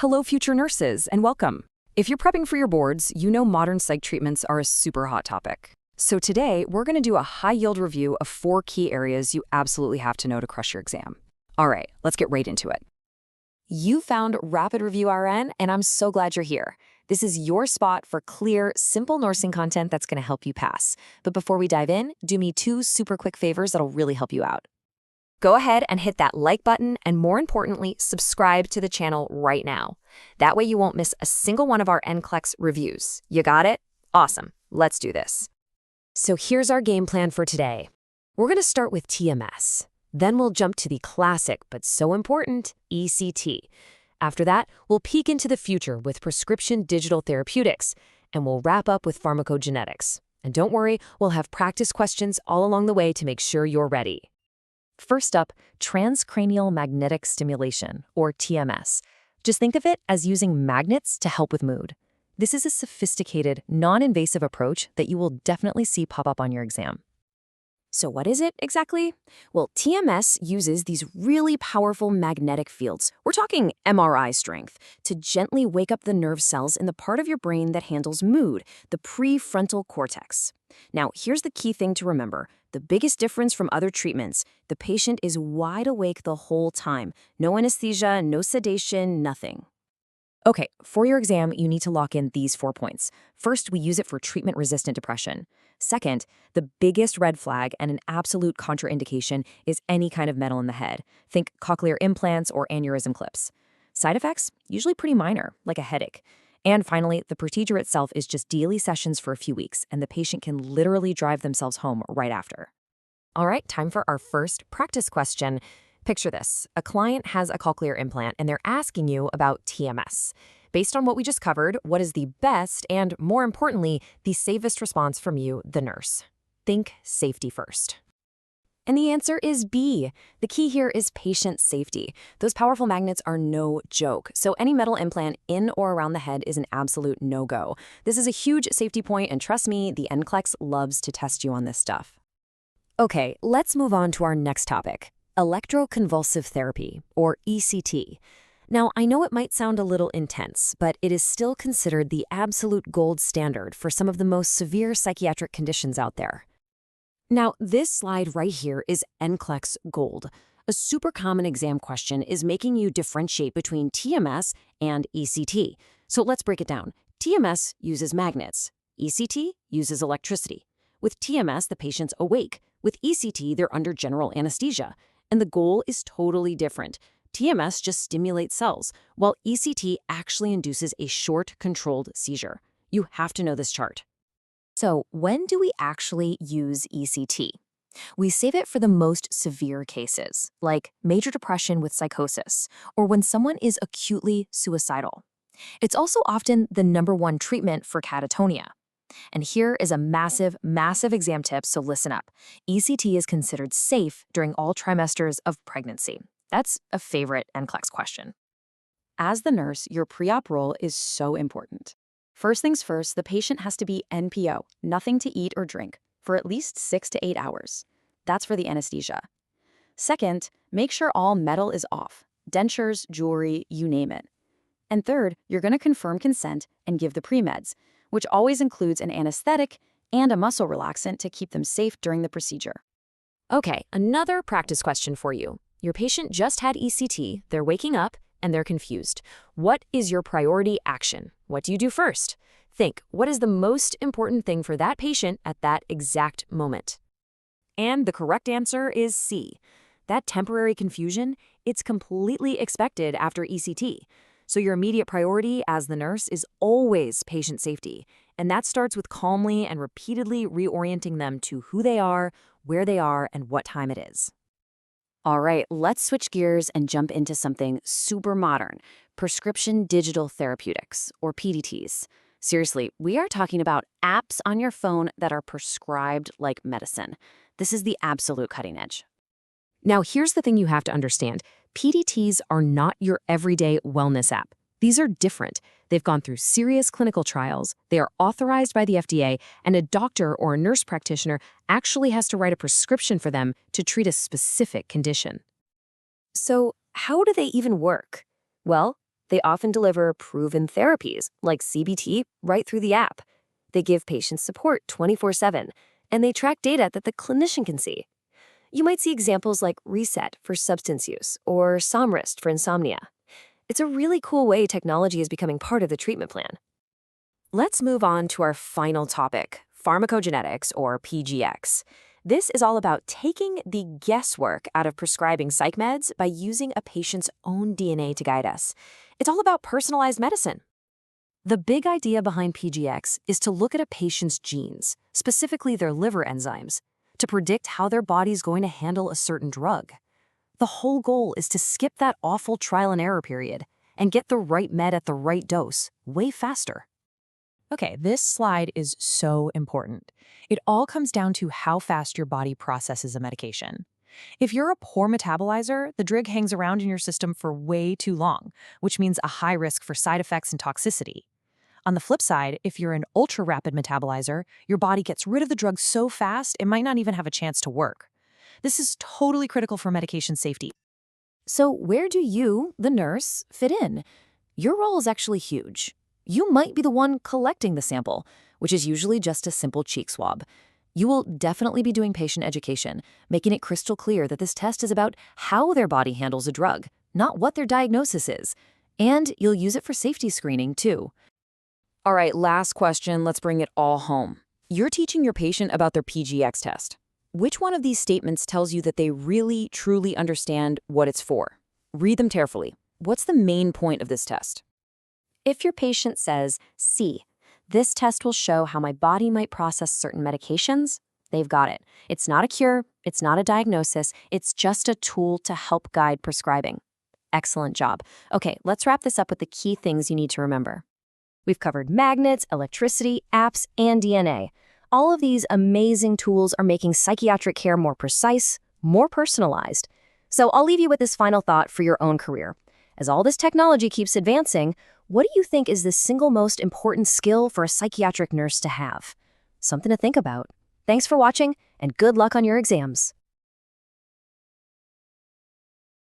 Hello, future nurses, and welcome. If you're prepping for your boards, you know modern psych treatments are a super hot topic. So today, we're going to do a high-yield review of 4 key areas you absolutely have to know to crush your exam. All right, let's get right into it. You found Rapid Review RN, and I'm so glad you're here. This is your spot for clear, simple nursing content that's going to help you pass. But before we dive in, do me 2 super quick favors that'll really help you out. Go ahead and hit that like button, and more importantly, subscribe to the channel right now. That way you won't miss a single one of our NCLEX reviews. You got it? Awesome. Let's do this. So here's our game plan for today. We're going to start with TMS. Then we'll jump to the classic, but so important, ECT. After that, we'll peek into the future with prescription digital therapeutics, and we'll wrap up with pharmacogenetics. And don't worry, we'll have practice questions all along the way to make sure you're ready. First up, Transcranial Magnetic Stimulation, or TMS. Just think of it as using magnets to help with mood. This is a sophisticated, non-invasive approach that you will definitely see pop up on your exam. So what is it exactly? Well, TMS uses these really powerful magnetic fields, we're talking MRI strength, to gently wake up the nerve cells in the part of your brain that handles mood, the prefrontal cortex. Now, here's the key thing to remember. The biggest difference from other treatments, the patient is wide awake the whole time. No anesthesia, no sedation, nothing. Okay, for your exam, you need to lock in these 4 points. First, we use it for treatment-resistant depression. Second, the biggest red flag and an absolute contraindication is any kind of metal in the head. Think cochlear implants or aneurysm clips. Side effects? Usually pretty minor, like a headache. And finally, the procedure itself is just daily sessions for a few weeks, and the patient can literally drive themselves home right after. All right, time for our first practice question. Picture this. A client has a cochlear implant, and they're asking you about TMS. Based on what we just covered, what is the best and, more importantly, the safest response from you, the nurse? Think safety first. And the answer is B. The key here is patient safety. Those powerful magnets are no joke, so any metal implant in or around the head is an absolute no-go. This is a huge safety point, and trust me, the NCLEX loves to test you on this stuff. Okay, let's move on to our next topic, Electroconvulsive Therapy, or ECT. Now, I know it might sound a little intense, but it is still considered the absolute gold standard for some of the most severe psychiatric conditions out there. Now, this slide right here is NCLEX Gold. A super common exam question is making you differentiate between TMS and ECT. So let's break it down. TMS uses magnets. ECT uses electricity. With TMS, the patient's awake. With ECT, they're under general anesthesia. And the goal is totally different. TMS just stimulates cells, while ECT actually induces a short, controlled seizure. You have to know this chart. So when do we actually use ECT? We save it for the most severe cases, like major depression with psychosis, or when someone is acutely suicidal. It's also often the #1 treatment for catatonia. And here is a massive, massive exam tip, so listen up. ECT is considered safe during all trimesters of pregnancy. That's a favorite NCLEX question. As the nurse, your pre-op role is so important. First things first, the patient has to be NPO, nothing to eat or drink, for at least 6 to 8 hours. That's for the anesthesia. Second, make sure all metal is off, dentures, jewelry, you name it. And third, you're going to confirm consent and give the pre-meds, which always includes an anesthetic and a muscle relaxant to keep them safe during the procedure. Okay, another practice question for you. Your patient just had ECT, they're waking up, and they're confused. What is your priority action? What do you do first? Think, what is the most important thing for that patient at that exact moment? And the correct answer is C. That temporary confusion, it's completely expected after ECT. So your immediate priority as the nurse is always patient safety. And that starts with calmly and repeatedly reorienting them to who they are, where they are, and what time it is. All right, let's switch gears and jump into something super modern, prescription digital therapeutics, or PDTs. Seriously, we are talking about apps on your phone that are prescribed like medicine. This is the absolute cutting edge. Now, here's the thing you have to understand. PDTs are not your everyday wellness app. These are different. They've gone through serious clinical trials, they are authorized by the FDA, and a doctor or a nurse practitioner actually has to write a prescription for them to treat a specific condition. So how do they even work? Well, They often deliver proven therapies, like CBT, right through the app. They give patients support 24/7, and they track data that the clinician can see. You might see examples like Reset for substance use or Somrist for insomnia. It's a really cool way technology is becoming part of the treatment plan. Let's move on to our final topic, pharmacogenetics or PGX. This is all about taking the guesswork out of prescribing psych meds by using a patient's own DNA to guide us. It's all about personalized medicine. The big idea behind PGX is to look at a patient's genes, specifically their liver enzymes, to predict how their body's going to handle a certain drug. The whole goal is to skip that awful trial and error period and get the right med at the right dose way faster. Okay, this slide is so important. It all comes down to how fast your body processes a medication. If you're a poor metabolizer, the drug hangs around in your system for way too long, which means a high risk for side effects and toxicity. On the flip side, if you're an ultra-rapid metabolizer, your body gets rid of the drug so fast it might not even have a chance to work. This is totally critical for medication safety. So where do you, the nurse, fit in? Your role is actually huge. You might be the one collecting the sample, which is usually just a simple cheek swab. You will definitely be doing patient education, making it crystal clear that this test is about how their body handles a drug, not what their diagnosis is. And you'll use it for safety screening, too. All right, last question. Let's bring it all home. You're teaching your patient about their PGX test. Which one of these statements tells you that they really, truly understand what it's for? Read them carefully. What's the main point of this test? If your patient says, "See, this test will show how my body might process certain medications," they've got it. It's not a cure, it's not a diagnosis, it's just a tool to help guide prescribing. Excellent job. Okay, let's wrap this up with the key things you need to remember. We've covered magnets, electricity, apps, and DNA. All of these amazing tools are making psychiatric care more precise, more personalized. So I'll leave you with this final thought for your own career. As all this technology keeps advancing, what do you think is the single most important skill for a psychiatric nurse to have? Something to think about. Thanks for watching, and good luck on your exams.